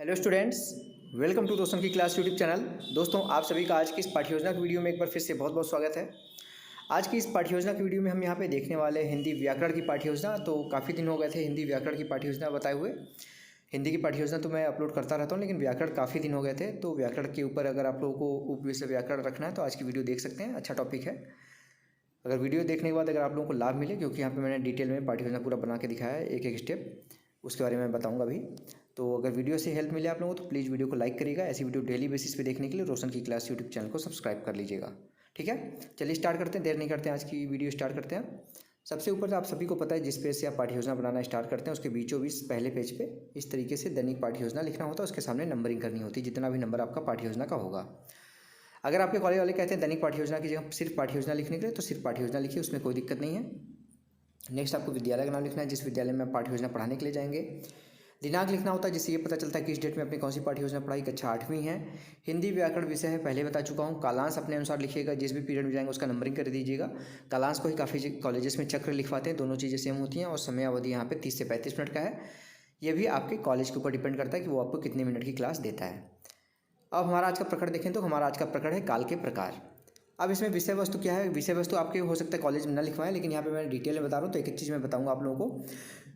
Hello students, welcome to रोशन की class YouTube channel. दोस्तों, आप सभी का आज की इस पाठ्य योजना की वीडियो में एक बार फिर से बहुत बहुत स्वागत है। आज की इस पाठ्य योजना की वीडियो में हम यहाँ पे देखने वाले हैं हिंदी व्याकरण की पाठ्य योजना। तो काफ़ी दिन हो गए थे हिंदी व्याकरण की पाठ्य योजना बताए हुए। हिंदी की पाठ्य योजना तो मैं अपलोड करता रहता हूँ, लेकिन व्याकरण काफ़ी दिन हो गए थे। तो व्याकरण के ऊपर अगर आप लोगों को उपविषय व्याकरण रखना है तो आज की वीडियो देख सकते हैं, अच्छा टॉपिक है। अगर वीडियो देखने के बाद अगर आप लोगों को लाभ मिले, क्योंकि यहाँ पे मैंने डिटेल में पाठ्य योजना पूरा बना के दिखाया है, एक एक स्टेप, उसके बारे में मैं बताऊंगा अभी। तो अगर वीडियो से हेल्प मिले आप लोगों को तो प्लीज़ वीडियो को लाइक करिएगा। ऐसी वीडियो डेली बेसिस पे देखने के लिए रोशन की क्लास यूट्यूब चैनल को सब्सक्राइब कर लीजिएगा। ठीक है, चलिए स्टार्ट करते हैं, देर नहीं करते हैं, आज की वीडियो स्टार्ट करते हैं। सबसे ऊपर तो आप सभी को पता है, जिस पेज से आप पाठ्य योजना बनाना स्टार्ट करते हैं उसके बीचों बीच पहले पेज पे इस तरीके से दैनिक पाठ्य योजना लिखना होता है। उसके सामने नंबरिंग करनी होती है, जितना भी नंबर आपका पाठ्य योजना का होगा। अगर आपके कॉलेज वाले कहते हैं दैनिक पाठ्य योजना की जगह सिर्फ पाठ्य योजना लिखने के लिए, तो सिर्फ पाठ्य योजना लिखिए, उसमें कोई दिक्कत नहीं है। नेक्स्ट आपको विद्यालय का नाम लिखना है, जिस विद्यालय में आप पाठ्य योजना पढ़ाने के लिए जाएंगे। दिनांक लिखना होता है, जिससे ये पता चलता है कि इस डेट में अपनी कौन सी पाठ्य योजना पढ़ाई। कक्षा 8वीं है, हिंदी व्याकरण विषय है, पहले बता चुका हूँ। कालांश अपने अनुसार लिखिएगा, जिस भी पीरियड में जाएंगे उसका नंबरिंग कर दीजिएगा। कालांश को ही काफ़ी कॉलेजेस में चक्र लिखवाते हैं, दोनों चीज़ें सेम होती हैं। और समय अवधि यहाँ पे 30 से 35 मिनट का है। ये भी आपके कॉलेज के ऊपर डिपेंड करता है कि वो आपको कितने मिनट की क्लास देता है। अब हमारा आज का प्रकरण देखें तो हमारा आज का प्रकरण है काल के प्रकार। अब इसमें विषय वस्तु क्या है? विषय वस्तु आपके हो सकता है कॉलेज में ना लिखवाएं, लेकिन यहाँ पे मैं डिटेल में बता रहा हूँ, तो एक एक चीज़ मैं बताऊँगा आप लोगों को।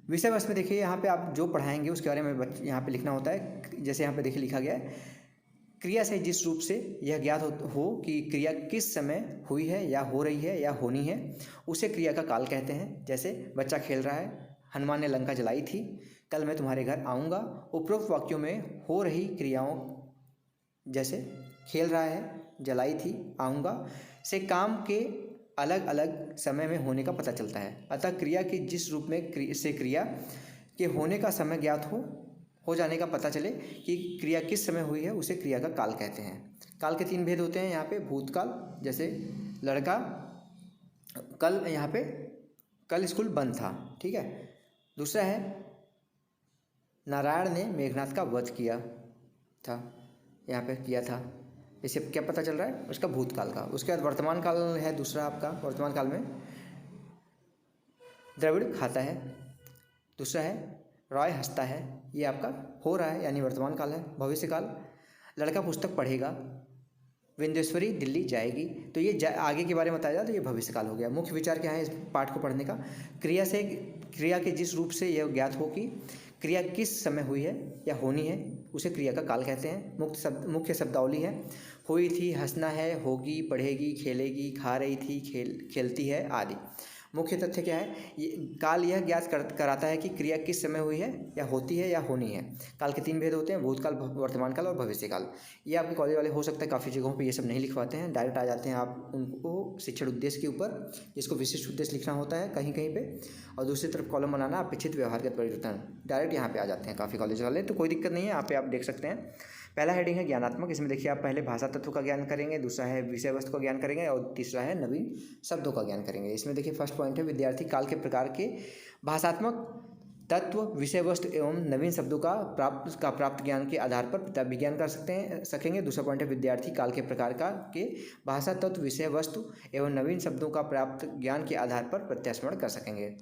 विषय वस्तु में देखिए, यहाँ पे आप जो पढ़ाएंगे उसके बारे में यहाँ पे लिखना होता है। जैसे यहाँ पे देखिए लिखा गया है, क्रिया से जिस रूप से यह ज्ञात हो कि क्रिया किस समय हुई है या हो रही है या होनी है, उसे क्रिया का काल कहते हैं। जैसे बच्चा खेल रहा है, हनुमान ने लंका जलाई थी, कल मैं तुम्हारे घर आऊँगा। उपरोक्त वाक्यों में हो रही क्रियाओं, जैसे खेल रहा है, जलाई थी, आऊँगा, से काम के अलग अलग समय में होने का पता चलता है। अतः क्रिया की जिस रूप में से क्रिया के होने का समय ज्ञात हो जाने का पता चले कि क्रिया किस समय हुई है, उसे क्रिया का काल कहते हैं। काल के 3 भेद होते हैं यहाँ पे। भूतकाल, जैसे लड़का कल, यहाँ पे कल स्कूल बंद था, ठीक है। दूसरा है नारायण ने मेघनाथ का वध किया था, यहाँ पे किया था, इससे क्या पता चल रहा है? उसका भूतकाल का। उसके बाद वर्तमान काल है दूसरा आपका। वर्तमान काल में द्रविड़ खाता है। दूसरा है रॉय हंसता है, ये आपका हो रहा है, यानी वर्तमान काल है। भविष्य काल, लड़का पुस्तक पढ़ेगा, विंध्येश्वरी दिल्ली जाएगी, तो ये आगे के बारे में बताया जाए तो ये भविष्य काल हो गया। मुख्य विचार क्या है इस पाठ को पढ़ने का? क्रिया के जिस रूप से यह ज्ञात हो कि क्रिया किस समय हुई है या होनी है, उसे क्रिया का काल कहते हैं। मुख्य शब्दावली है, हुई थी, हंसना है, होगी, पढ़ेगी, खेलेगी, खा रही थी, खेलती है आदि। मुख्य तथ्य क्या है? ये काल यह ज्ञात कराता है कि क्रिया किस समय हुई है या होती है या होनी है। काल के 3 भेद होते हैं, भूतकाल, वर्तमान काल और भविष्य काल। ये आपके कॉलेज वाले हो सकता है काफ़ी जगहों पे ये सब नहीं लिखवाते हैं, डायरेक्ट आ जाते हैं आप उनको शिक्षण उद्देश्य के ऊपर, जिसको विशिष्ट उद्देश्य लिखना होता है कहीं कहीं पे, और दूसरी तरफ कॉलम बनाना अपेक्षित व्यवहारगत परिवर्तन, डायरेक्ट यहाँ पे आ जाते हैं काफ़ी कॉलेज वाले। तो कोई दिक्कत नहीं है, यहाँ पे आप देख सकते हैं। पहला हेडिंग है ज्ञानात्मक। इसमें देखिए आप पहले भाषा तत्व का ज्ञान करेंगे, दूसरा है विषय वस्तु का ज्ञान करेंगे, और तीसरा है नवीन शब्दों का ज्ञान करेंगे। इसमें देखिए फर्स्ट पॉइंट है, विद्यार्थी काल के प्रकार के भाषात्मक तत्व, विषय वस्तु एवं नवीन शब्दों का प्राप्त ज्ञान के आधार पर विज्ञान कर सकेंगे। दूसरा पॉइंट है, विद्यार्थी काल के प्रकार के भाषा तत्व, विषय वस्तु एवं नवीन शब्दों का प्राप्त ज्ञान के आधार पर प्रत्यास्मरण कर सकेंगे।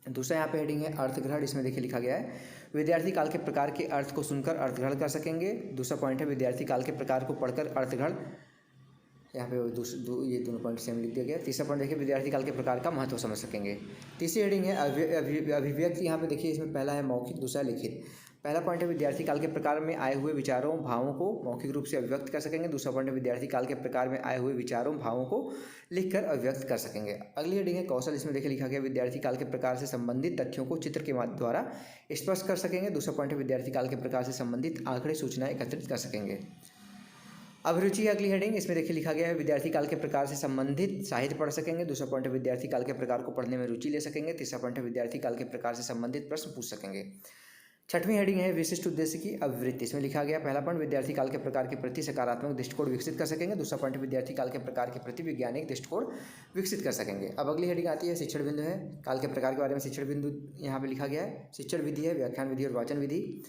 दूसरा यहाँ पे हेडिंग है अर्थग्रहण। इसमें देखिए लिखा गया है, विद्यार्थी काल के प्रकार के अर्थ को सुनकर अर्थग्रहण कर सकेंगे। दूसरा पॉइंट है, विद्यार्थी काल के प्रकार को पढ़कर अर्थग्रहण, यहाँ पे ये दोनों पॉइंट सेम लिख दिया गया। तीसरा पॉइंट देखिए, विद्यार्थी काल के प्रकार का महत्व समझ सकेंगे। तीसरी हेडिंग है अभिव्यक्ति। यहाँ पे देखिए इसमें पहला है मौखिक, दूसरा लिखित। पहला पॉइंट है, विद्यार्थी काल के प्रकार में आए हुए विचारों भावों को मौखिक रूप से अभिव्यक्त कर सकेंगे। दूसरा पॉइंट है, विद्यार्थी काल के प्रकार में आए हुए विचारों भावों को लिखकर अभिव्यक्त कर सकेंगे। अगली हेडिंग है कौशल। इसमें देखिए लिखा गया, विद्यार्थी काल के प्रकार से संबंधित तथ्यों को चित्र के द्वारा स्पष्ट कर सकेंगे। दूसरा पॉइंट है, विद्यार्थी काल के प्रकार से संबंधित आंकड़े सूचनाएं एकत्रित कर सकेंगे। अभिरुचि है अगली हेडिंग। इसमें देखिए लिखा गया है, विद्यार्थी काल के प्रकार से संबंधित साहित्य पढ़ सकेंगे। दूसरा पॉइंट है, विद्यार्थी काल के प्रकार को पढ़ने में रुचि ले सकेंगे। तीसरा पॉइंट है, विद्यार्थी काल के प्रकार से संबंधित प्रश्न पूछ सकेंगे। छठवीं हेडिंग है विशिष्ट उद्देश्य की अभिवृत्ति। इसमें लिखा गया, पहला पॉइंट, विद्यार्थी काल के प्रकार के प्रति सकारात्मक दृष्टिकोण विकसित कर सकेंगे। दूसरा पॉइंट, विद्यार्थी काल के प्रकार के प्रति वैज्ञानिक दृष्टिकोण विकसित कर सकेंगे। अब अगली हेडिंग आती है शिक्षण बिंदु है। काल के प्रकार के बारे में शिक्षण बिंदु यहाँ पे लिखा गया है। शिक्षण विधि है, व्याख्यान विधि और वाचन विधि।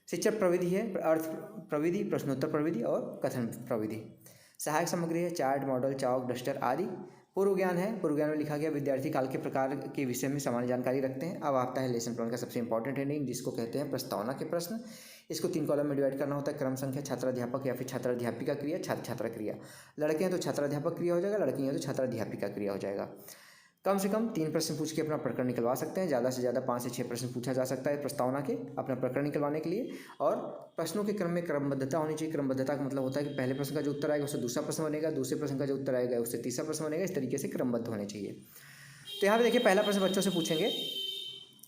शिक्षण प्रविधि है, अर्थ प्रविधि, प्रश्नोत्तर प्रविधि और कथन प्रविधि। सहायक सामग्री है, चार्ट, मॉडल, चाक, डस्टर आदि। पूर्व ज्ञान है, पूर्व ज्ञान में लिखा गया, विद्यार्थी काल के प्रकार के विषय में सामान्य जानकारी रखते हैं। अब आता है लेसन प्लान का सबसे इंपॉर्टेंट हेडिंग, जिसको कहते हैं प्रस्तावना के प्रश्न। इसको 3 कॉलम में डिवाइड करना होता है। क्रम संख्या, छात्राध्यापक या फिर छात्राध्यापिका क्रिया, छात्र छात्रा क्रिया। लड़के हैं तो छात्राध्यापक क्रिया हो जाएगा, लड़की हैं तो छात्राध्यापिका क्रिया हो जाएगा। कम से कम 3 प्रश्न पूछ के अपना प्रकरण निकलवा सकते हैं। ज़्यादा से ज़्यादा 5 से 6 प्रश्न पूछा जा सकता है प्रस्तावना के अपना प्रकरण निकलवाने के लिए। और प्रश्नों के क्रम में क्रमबद्धता होनी चाहिए। क्रमबद्धता का मतलब होता है कि पहले प्रश्न का जो उत्तर आएगा उससे दूसरा प्रश्न बनेगा, दूसरे प्रश्न का जो उत्तर आएगा उससे तीसरा प्रश्न बनेगा। इस तरीके से क्रमबद्ध होने चाहिए। तो यहाँ पे देखिए पहला प्रश्न बच्चों से पूछेंगे,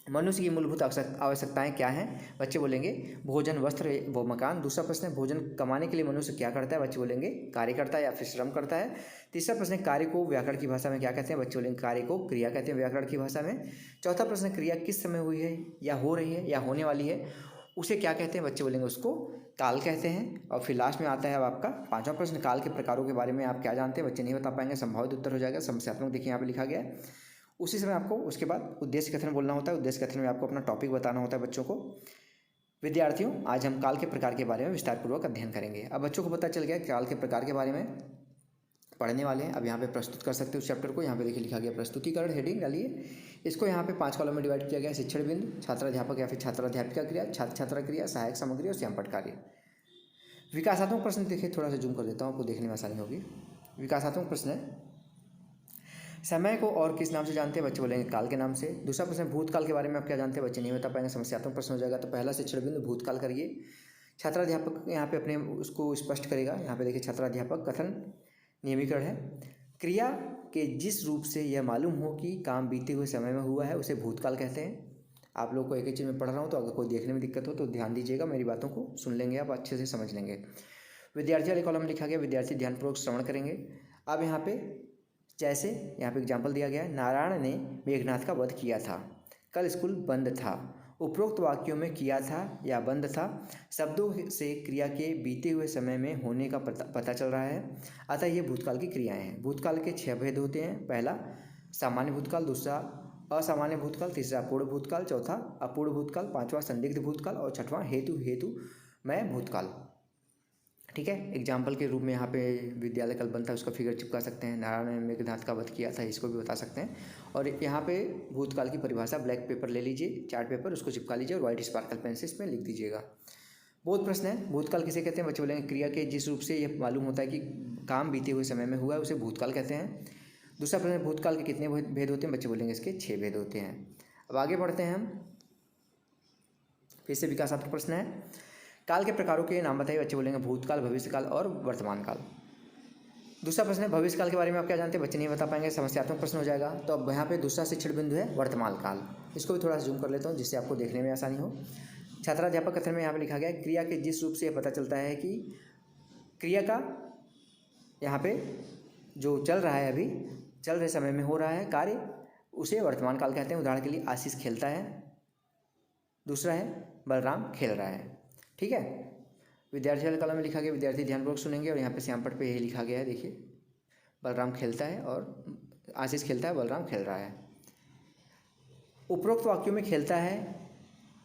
मनुष्य की मूलभूत आवश्यकताएं क्या हैं? बच्चे बोलेंगे भोजन, वस्त्र व मकान। दूसरा प्रश्न है भोजन कमाने के लिए मनुष्य क्या करता है? बच्चे बोलेंगे कार्य करता है या फिर श्रम करता है। तीसरा प्रश्न है कार्य को व्याकरण की भाषा में क्या कहते हैं? बच्चे बोलेंगे कार्य को क्रिया कहते हैं व्याकरण की भाषा में। चौथा प्रश्न क्रिया किस समय हुई है या हो रही है या होने वाली है, उसे क्या कहते हैं? बच्चे बोलेंगे उसको काल कहते हैं। और फिर लास्ट में आता है अब आपका पांचवा प्रश्न, काल के प्रकारों के बारे में आप क्या जानते हैं? बच्चे नहीं बता पाएंगे, संभावित उत्तर हो जाएगा समस्यात्मक। देखिए यहाँ पे लिखा गया है। उसी समय आपको उसके बाद उद्देश्य कथन बोलना होता है। उद्देश्य कथन में आपको अपना टॉपिक बताना होता है बच्चों को। विद्यार्थियों, आज हम काल के प्रकार के बारे में विस्तारपूर्वक अध्ययन करेंगे। अब बच्चों को पता चल गया काल के प्रकार के बारे में पढ़ने वाले हैं। अब यहाँ पे प्रस्तुत कर सकते हो उस चैप्टर को। यहाँ पे देखिए लिखा गया प्रस्तुतिकरण, हेडिंग डालिए। इसको यहाँ पे 5 कॉलम में डिवाइड किया गया। शिक्षण बिंदु, छात्राध्यापक या फिर छात्राध्यापिका क्रिया, छात्र छात्रा क्रिया, सहायक सामग्री और श्यामपट्ट कार्य। विकासात्मक प्रश्न देखिए, थोड़ा सा जूम कर देता हूँ, आपको देखने में आसानी होगी। विकासात्मक प्रश्न है समय को और किस नाम से जानते हैं? बच्चे बोलेंगे काल के नाम से। दूसरा प्रश्न भूतकाल के बारे में आप क्या जानते हैं? बच्चे नहीं बता पाएंगे, समस्यात्मक प्रश्न हो जाएगा। तो पहला शिक्षण बिंदु भूतकाल करिए। छात्राध्यापक यहाँ पे अपने उसको स्पष्ट करेगा। यहाँ पे देखिए छात्राध्यापक कथन नियमीकरण है। क्रिया के जिस रूप से यह मालूम हो कि काम बीते हुए समय में हुआ है उसे भूतकाल कहते हैं। आप लोग को एक ही चीज़ में पढ़ रहा हूँ, तो अगर कोई देखने में दिक्कत हो तो ध्यान दीजिएगा, मेरी बातों को सुन लेंगे, आप अच्छे से समझ लेंगे। विद्यार्थी वाले कॉलम में लिखा गया विद्यार्थी ध्यानपूर्वक श्रवण करेंगे। अब यहाँ पे जैसे यहाँ पे एग्जाम्पल दिया गया है, नारायण ने मेघनाथ का वध किया था, कल स्कूल बंद था। उपरोक्त वाक्यों में किया था या बंद था शब्दों से क्रिया के बीते हुए समय में होने का पता चल रहा है। अतः ये भूतकाल की क्रियाएं हैं। भूतकाल के 6 भेद होते हैं। पहला सामान्य भूतकाल, दूसरा असामान्य भूतकाल, तीसरा पूर्ण भूतकाल, चौथा अपूर्ण भूतकाल, पांचवा संदिग्ध भूतकाल और छठवां हेतुमय भूतकाल। ठीक है, एग्जाम्पल के रूप में यहाँ पे विद्यालय कल बंद था उसका फिगर चिपका सकते हैं। नारायण ने मेघनाथ का वध किया था, इसको भी बता सकते हैं। और यहाँ पे भूतकाल की परिभाषा ब्लैक पेपर ले लीजिए, चार्ट पेपर, उसको चिपका लीजिए और व्हाइट स्पार्कल पेन से इसमें लिख दीजिएगा। बोध प्रश्न है भूतकाल किसे कहते हैं? बच्चे बोलेंगे क्रिया के जिस रूप से यह मालूम होता है कि काम बीते हुए समय में हुआ है उसे भूतकाल कहते हैं। दूसरा प्रश्न भूतकाल के कितने भेद होते हैं? बच्चे बोलेंगे इसके 6 भेद होते हैं। अब आगे बढ़ते हैं हम। फिर से विकासात्मक प्रश्न है काल के प्रकारों के नाम बताइए। बच्चे बोलेंगे भूतकाल, भविष्यकाल और वर्तमान काल। दूसरा प्रश्न है भविष्यकाल के बारे में आप क्या जानते हैं? बच्चे नहीं बता पाएंगे, समस्यात्मक प्रश्न हो जाएगा। तो अब यहाँ पे दूसरा शिक्षण बिंदु है वर्तमान काल। इसको भी थोड़ा सा जूम कर लेता हूँ जिससे आपको देखने में आसानी हो। छात्राध्यापक कथन में यहाँ पे लिखा गया है क्रिया के जिस रूप से यह पता चलता है कि क्रिया का यहाँ पे जो चल रहा है, अभी चल रहे समय में हो रहा है कार्य, उसे वर्तमान काल कहते हैं। उदाहरण के लिए आशीष खेलता है, दूसरा है बलराम खेल रहा है। ठीक है, विद्यार्थी वाले कॉलम में लिखा गया विद्यार्थी ध्यानपूर्वक सुनेंगे। और यहाँ पे श्यामपट्ट पे यही लिखा गया है, देखिए बलराम खेलता है और आशीष खेलता है, बलराम खेल रहा है। उपरोक्त वाक्यों में खेलता है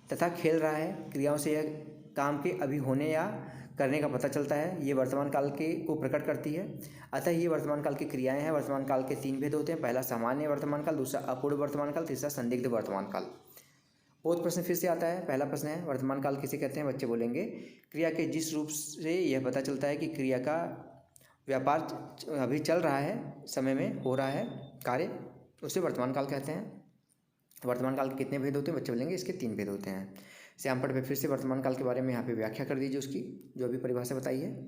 तथा खेल रहा है क्रियाओं से यह काम के अभी होने या करने का पता चलता है। ये वर्तमान काल के को प्रकट करती है। अतः ये वर्तमान काल की क्रियाएं हैं। वर्तमान काल के 3 भेद होते हैं। पहला सामान्य वर्तमान काल, दूसरा अपूर्ण वर्तमान काल, तीसरा संदिग्ध वर्तमान काल। बहुत प्रश्न फिर से आता है। पहला प्रश्न है वर्तमान काल किसे कहते हैं? बच्चे बोलेंगे क्रिया के जिस रूप से यह पता चलता है कि क्रिया का व्यापार अभी चल रहा है, समय में हो रहा है कार्य, उसे वर्तमान काल कहते हैं। वर्तमान काल के कितने भेद होते हैं? बच्चे बोलेंगे इसके 3 भेद होते हैं। श्यामपट्ट पे फिर से वर्तमान काल के बारे में यहाँ पे व्याख्या कर दीजिए, उसकी जो अभी परिभाषा बताई है।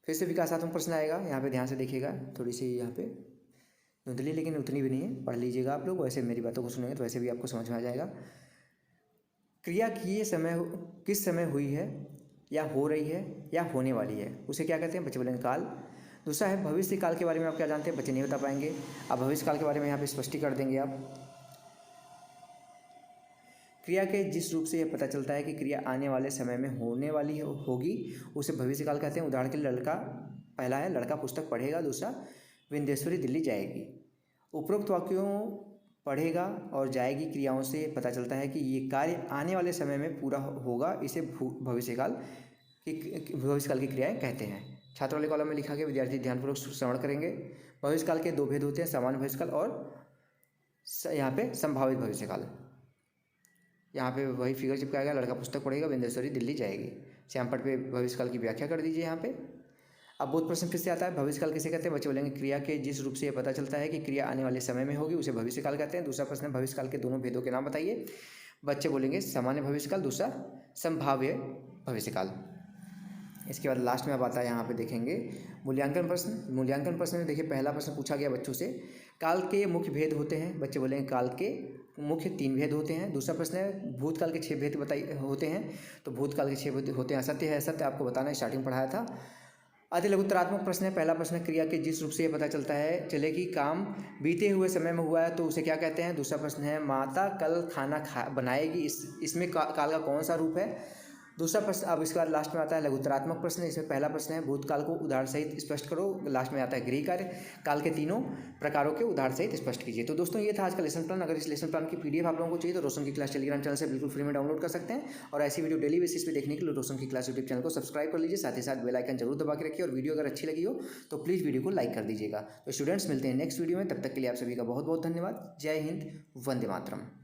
फिर से विकासात्मक प्रश्न आएगा, यहाँ पे ध्यान से देखिएगा। थोड़ी सी यहाँ पे धुंधली, लेकिन उतनी भी नहीं है, पढ़ लीजिएगा आप लोग। वैसे मेरी बातों को सुनेंगे तो वैसे भी आपको समझ में आ जाएगा। क्रिया की ये समय किस समय हुई है या हो रही है या होने वाली है, उसे क्या कहते हैं? बच्चे बोलेंगे काल। दूसरा है भविष्य काल के बारे में आप क्या जानते हैं? बच्चे नहीं बता पाएंगे। अब भविष्य काल के बारे में यहाँ पे स्पष्टीकरण कर देंगे आप। क्रिया के जिस रूप से यह पता चलता है कि क्रिया आने वाले समय में होने वाली होगी उसे भविष्य काल कहते हैं। उदाहरण के लिए लड़का, पहला है लड़का पुस्तक पढ़ेगा, दूसरा विंध्येश्वरी दिल्ली जाएगी। उपरोक्त वाक्यों पढ़ेगा और जाएगी क्रियाओं से पता चलता है कि ये कार्य आने वाले समय में पूरा होगा, इसे भविष्यकाल की क्रियाएं कहते हैं। छात्र वाले कॉलम में लिखा गया विद्यार्थी ध्यानपूर्वक श्रवण करेंगे। भविष्यकाल के 2 भेद होते हैं, सामान्य भविष्यकाल और यहाँ पे संभावित भविष्यकाल। यहाँ पे वही फिगर चिपकाएगा, लड़का पुस्तक पढ़ेगा, बिंदेश्वरी दिल्ली जाएगी। श्यामपट्ट पे भविष्यकाल की व्याख्या कर दीजिए यहाँ पे। अब बहुत प्रश्न फिर से आता है, भविष्यकाल किसे कहते हैं? बच्चे बोलेंगे क्रिया के जिस रूप से ये पता चलता है कि क्रिया आने वाले समय में होगी उसे भविष्यकाल कहते हैं। दूसरा प्रश्न है भविष्यकाल के दोनों भेदों के नाम बताइए। बच्चे बोलेंगे सामान्य भविष्यकाल, दूसरा संभाव्य भविष्यकाल। इसके बाद लास्ट में अब आता है यहाँ पे देखेंगे मूल्यांकन प्रश्न। मूल्यांकन प्रश्न में देखिए पहला प्रश्न पूछा गया बच्चों से, काल के मुख्य भेद होते हैं। बच्चे बोलेंगे काल के मुख्य 3 भेद होते हैं। दूसरा प्रश्न है भूतकाल के 6 भेद बताइए होते हैं। तो भूतकाल के 6 भेद होते हैं, असत्य है असत्य आपको बताना है, स्टार्टिंग पढ़ाया था। अति लघुत्तरात्मक प्रश्न है। पहला प्रश्न क्रिया के जिस रूप से ये पता चलता है चले कि काम बीते हुए समय में हुआ है तो उसे क्या कहते हैं। दूसरा प्रश्न है माता कल खाना बनाएगी, इसमें काल का कौन सा रूप है। दूसरा प्रश्न अब इसके बाद लास्ट में आता है लघुत्तरात्मक प्रश्न। इसमें पहला प्रश्न है भूतकाल को उदाहरण सहित स्पष्ट करो। लास्ट में आता है गृह कार्य, काल के तीनों प्रकारों के उदाहरण सहित स्पष्ट कीजिए। तो दोस्तों ये था आज का लेसन प्लान। अगर इस लेसन प्लान की पीडीएफ आप लोगों को चाहिए तो रोशन की क्लास टेलीग्राम चैनल से बिल्कुल फ्री में डाउनलोड कर सकते हैं। और ऐसी वीडियो डेली बेसिस पे देखने के लिए रोशन की क्लास यूट्यूब चैनल को सब्सक्राइब कर लीजिए, साथ ही साथ बेल आइकन जरूर दबा के रखिए। और वीडियो अगर अच्छी लगी हो तो प्लीज़ वीडियो को लाइक कर दीजिएगा। तो स्टूडेंट्स मिलते हैं नेक्स्ट वीडियो में, तब तक के लिए आप सभी का बहुत बहुत धन्यवाद। जय हिंद, वंदे मातरम।